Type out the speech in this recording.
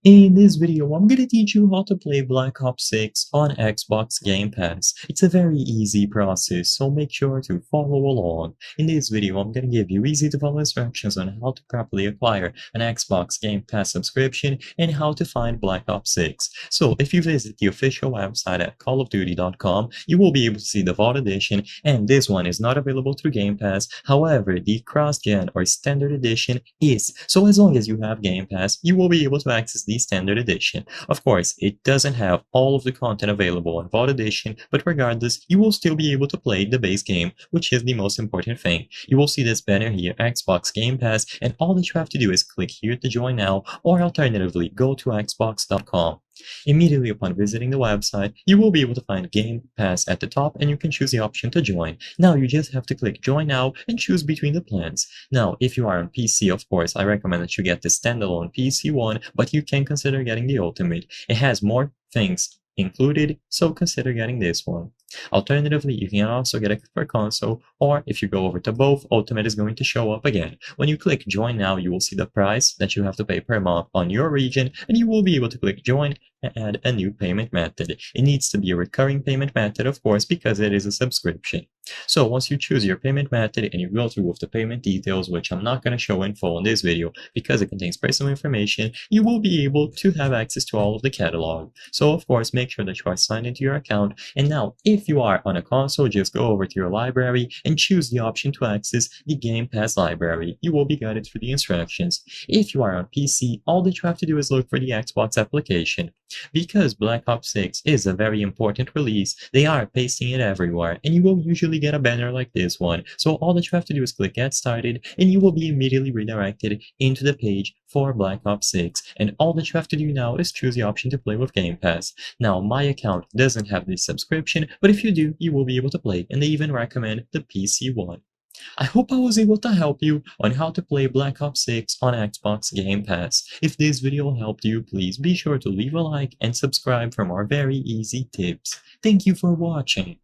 In this video, I'm gonna teach you how to play Black Ops 6 on Xbox Game Pass. It's a very easy process, so make sure to follow along. In this video, I'm gonna give you easy to follow instructions on how to properly acquire an Xbox Game Pass subscription and how to find Black Ops 6. So if you visit the official website at callofduty.com, you will be able to see the Vault Edition, and this one is not available through Game Pass. However, the Cross-Gen or Standard Edition is. So as long as you have Game Pass, you will be able to access the Standard Edition. Of course, it doesn't have all of the content available on Vault Edition, but regardless, you will still be able to play the base game, which is the most important thing. You will see this banner here, Xbox Game Pass, and all that you have to do is click here to join now, or alternatively, go to xbox.com. Immediately upon visiting the website, you will be able to find Game Pass at the top and you can choose the option to join. Now you just have to click join now and choose between the plans. Now if you are on PC, of course, I recommend that you get the standalone PC one, but you can consider getting the Ultimate. It has more things included, so consider getting this one. Alternatively, you can also get it for console, or if you go over to both, Ultimate is going to show up again. When you click join now, you will see the price that you have to pay per month on your region, and you will be able to click join and add a new payment method. It needs to be a recurring payment method, of course, because it is a subscription. So once you choose your payment method and you go through with the payment details, which I'm not going to show in full in this video because it contains personal information, you will be able to have access to all of the catalog. So of course, make sure that you are signed into your account. And now, if you are on a console, just go over to your library and choose the option to access the Game Pass library. You will be guided through the instructions. If you are on PC, all that you have to do is look for the Xbox application. Because Black Ops 6 is a very important release, they are pasting it everywhere, and you will usually get a banner like this one. So all that you have to do is click Get Started, and you will be immediately redirected into the page for Black Ops 6. And all that you have to do now is choose the option to play with Game Pass. Now, my account doesn't have this subscription, but if you do, you will be able to play, and they even recommend the PC one. I hope I was able to help you on how to play Black Ops 6 on Xbox Game Pass. If this video helped you, please be sure to leave a like and subscribe for more very easy tips. Thank you for watching.